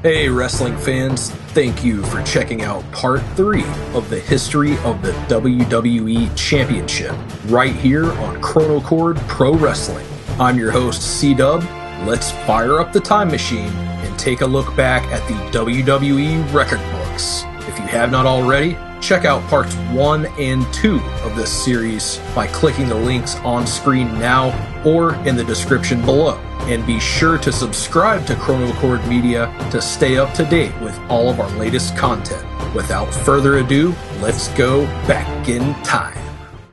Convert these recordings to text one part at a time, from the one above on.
Hey wrestling fans, thank you for checking out part 3 of the history of the WWE Championship, right here on Chronocord Pro Wrestling. I'm your host, C-Dub. Let's fire up the time machine and take a look back at the WWE record books. If you have not already, check out parts 1 and 2 of this series by clicking the links on screen now or in the description below. And be sure to subscribe to Chronocord Media to stay up to date with all of our latest content. Without further ado, let's go back in time.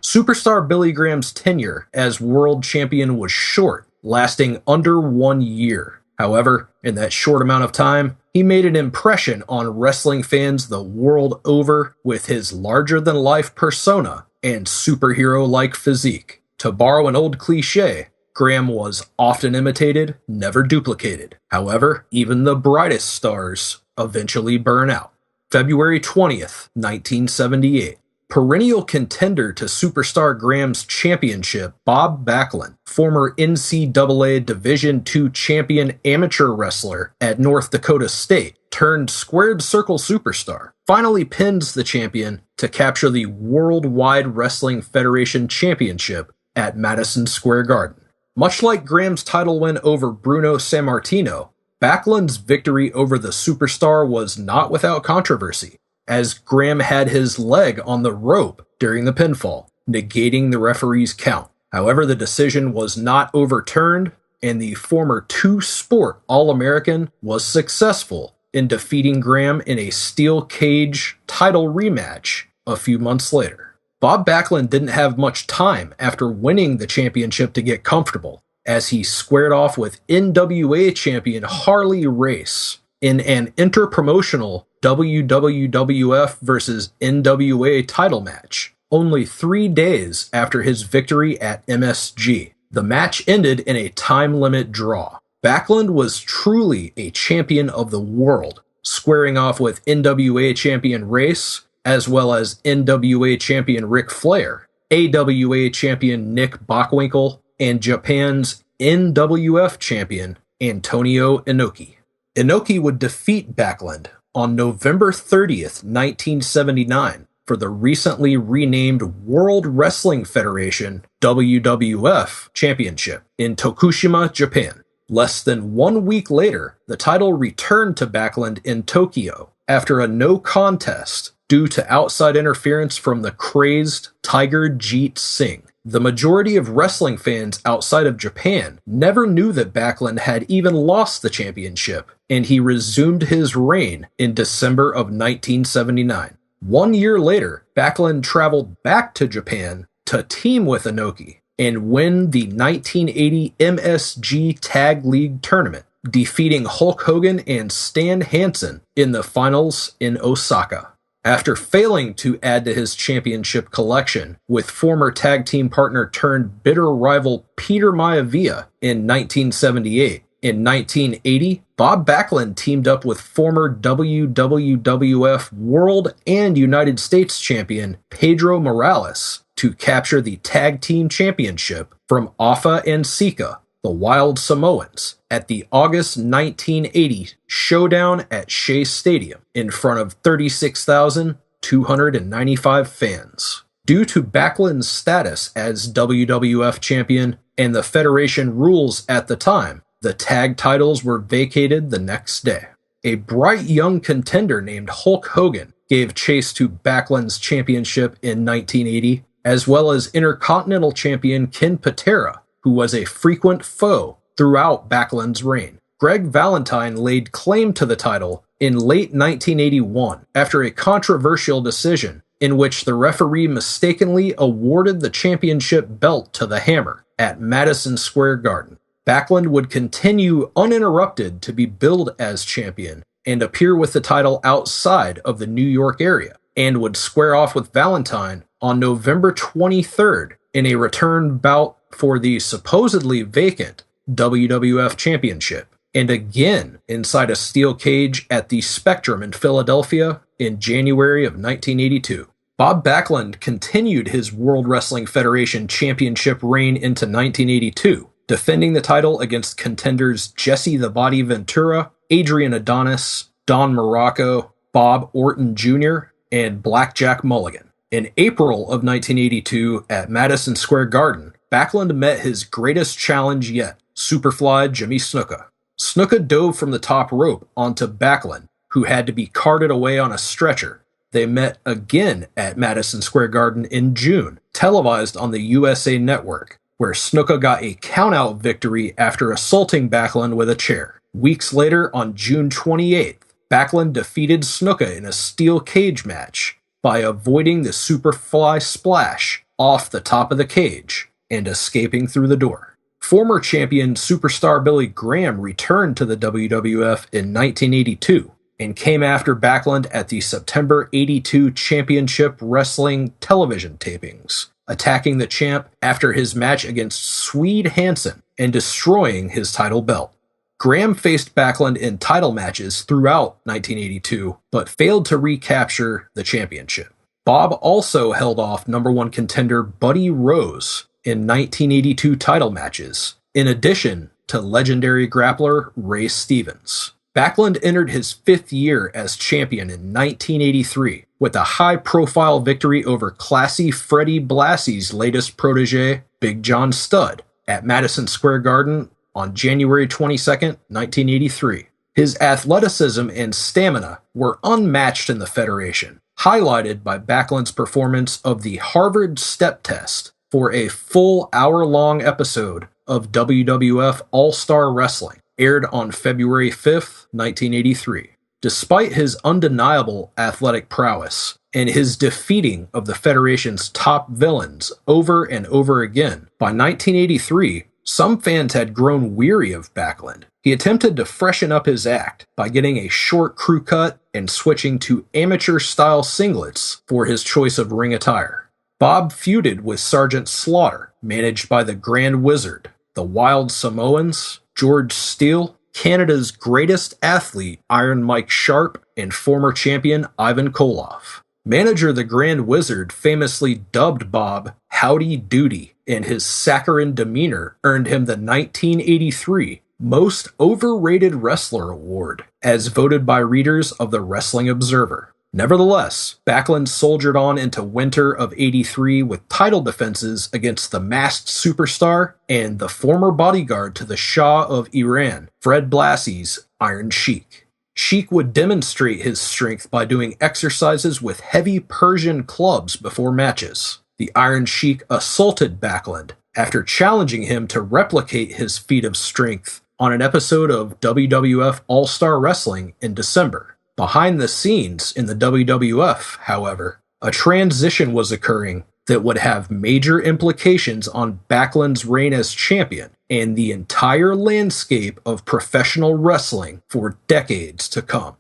Superstar Billy Graham's tenure as world champion was short, lasting under 1 year. However, in that short amount of time, he made an impression on wrestling fans the world over with his larger-than-life persona and superhero-like physique. To borrow an old cliché, Graham was often imitated, never duplicated. However, even the brightest stars eventually burn out. February 20th, 1978. Perennial contender to Superstar Graham's championship, Bob Backlund, former NCAA Division II champion amateur wrestler at North Dakota State, turned squared circle superstar, finally pins the champion to capture the Worldwide Wrestling Federation Championship at Madison Square Garden. Much like Graham's title win over Bruno Sammartino, Backlund's victory over the superstar was not without controversy, as Graham had his leg on the rope during the pinfall, negating the referee's count. However, the decision was not overturned, and the former two-sport All-American was successful in defeating Graham in a steel cage title rematch a few months later. Bob Backlund didn't have much time after winning the championship to get comfortable, as he squared off with NWA champion Harley Race in an interpromotional WWWF vs. NWA title match, only 3 days after his victory at MSG. The match ended in a time limit draw. Backlund was truly a champion of the world, squaring off with NWA champion Race, as well as NWA champion Ric Flair, AWA champion Nick Bockwinkel, and Japan's NWF champion Antonio Inoki. Inoki would defeat Backlund on November 30th, 1979 for the recently renamed World Wrestling Federation WWF Championship in Tokushima, Japan. Less than 1 week later, the title returned to Backlund in Tokyo after a no contest due to outside interference from the crazed Tiger Jeet Singh. The majority of wrestling fans outside of Japan never knew that Backlund had even lost the championship, and he resumed his reign in December of 1979. 1 year later, Backlund traveled back to Japan to team with Inoki and win the 1980 MSG Tag League Tournament, defeating Hulk Hogan and Stan Hansen in the finals in Osaka. After failing to add to his championship collection with former tag team partner turned bitter rival Peter Maivia in 1978, in 1980, Bob Backlund teamed up with former WWWF World and United States champion Pedro Morales to capture the Tag Team Championship from Afa and Sika, the Wild Samoans, at the August 1980 Showdown at Shea Stadium in front of 36,295 fans. Due to Backlund's status as WWF champion and the Federation rules at the time, the tag titles were vacated the next day. A bright young contender named Hulk Hogan gave chase to Backlund's championship in 1980, as well as Intercontinental champion Ken Patera, who was a frequent foe throughout Backlund's reign. Greg Valentine laid claim to the title in late 1981 after a controversial decision in which the referee mistakenly awarded the championship belt to the Hammer at Madison Square Garden. Backlund would continue uninterrupted to be billed as champion and appear with the title outside of the New York area, and would square off with Valentine on November 23rd in a return bout for the supposedly vacant WWF Championship, and again inside a steel cage at the Spectrum in Philadelphia in January of 1982. Bob Backlund continued his World Wrestling Federation Championship reign into 1982, defending the title against contenders Jesse the Body Ventura Adrian Adonis, Don Morocco, Bob Orton Jr., and Blackjack Mulligan. In April of 1982 at Madison Square Garden, Backlund met his greatest challenge yet, Superfly Jimmy Snuka. Snuka dove from the top rope onto Backlund, who had to be carted away on a stretcher. They met again at Madison Square Garden in June, televised on the USA Network, where Snuka got a countout victory after assaulting Backlund with a chair. Weeks later, on June 28th, Backlund defeated Snuka in a steel cage match by avoiding the Superfly Splash off the top of the cage and escaping through the door. Former champion superstar Billy Graham returned to the WWF in 1982 and came after Backlund at the September 82 Championship Wrestling television tapings, attacking the champ after his match against Swede Hansen and destroying his title belt. Graham faced Backlund in title matches throughout 1982, but failed to recapture the championship. Bob also held off number one contender Buddy Rose in 1982 title matches, in addition to legendary grappler Ray Stevens. Backlund entered his fifth year as champion in 1983 with a high-profile victory over classy Freddie Blassie's latest protege, Big John Studd, at Madison Square Garden on January 22, 1983. His athleticism and stamina were unmatched in the Federation, highlighted by Backlund's performance of the Harvard Step Test for a full hour-long episode of WWF All-Star Wrestling, aired on February 5, 1983. Despite his undeniable athletic prowess and his defeating of the Federation's top villains over and over again, by 1983, some fans had grown weary of Backlund. He attempted to freshen up his act by getting a short crew cut and switching to amateur-style singlets for his choice of ring attire. Bob feuded with Sergeant Slaughter, managed by the Grand Wizard, the Wild Samoans, George Steele, Canada's greatest athlete Iron Mike Sharp, and former champion Ivan Koloff. Manager the Grand Wizard famously dubbed Bob Howdy Doody, and his saccharine demeanor earned him the 1983 Most Overrated Wrestler Award, as voted by readers of the Wrestling Observer. Nevertheless, Backlund soldiered on into winter of '83 with title defenses against the Masked Superstar and the former bodyguard to the Shah of Iran, Fred Blassie's Iron Sheik. Sheik would demonstrate his strength by doing exercises with heavy Persian clubs before matches. The Iron Sheik assaulted Backlund after challenging him to replicate his feat of strength on an episode of WWF All-Star Wrestling in December. Behind the scenes in the WWF, however, a transition was occurring that would have major implications on Backlund's reign as champion and the entire landscape of professional wrestling for decades to come.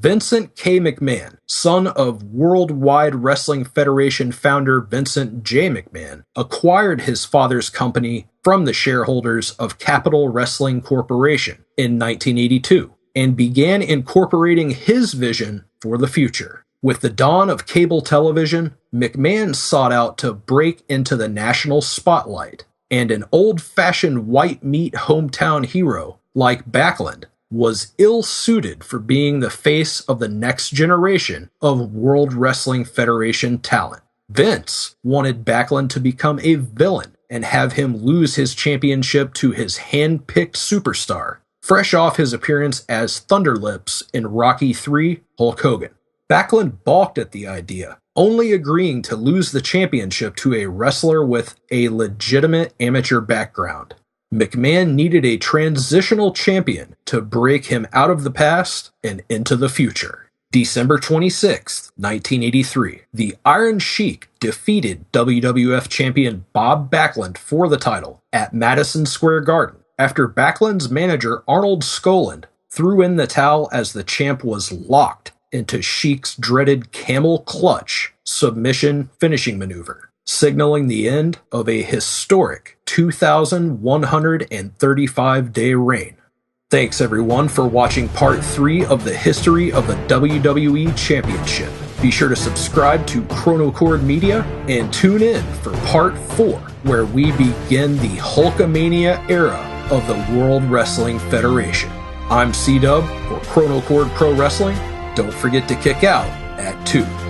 Vincent K Mcmahon, son of Worldwide Wrestling Federation founder Vincent J McMahon, acquired his father's company from the shareholders of Capital Wrestling Corporation in 1982 and began incorporating his vision for the future. With the dawn of cable television, McMahon sought out to break into the national spotlight, and an old-fashioned white-meat hometown hero like Backlund was ill-suited for being the face of the next generation of World Wrestling Federation talent. Vince wanted Backlund to become a villain and have him lose his championship to his hand-picked superstar, fresh off his appearance as Thunderlips in Rocky III, Hulk Hogan. Backlund balked at the idea, only agreeing to lose the championship to a wrestler with a legitimate amateur background. McMahon needed a transitional champion to break him out of the past and into the future. December 26, 1983, the Iron Sheik defeated WWF champion Bob Backlund for the title at Madison Square Garden, after Backlund's manager Arnold Skoland threw in the towel as the champ was locked into Sheik's dreaded camel clutch submission finishing maneuver, signaling the end of a historic 2,135-day reign. Thanks everyone for watching part 3 of the history of the WWE Championship. Be sure to subscribe to Chronocord Media and tune in for part 4, where we begin the Hulkamania era of the World Wrestling Federation. I'm C-Dub for Chrono Cord Pro Wrestling. Don't forget to kick out at 2.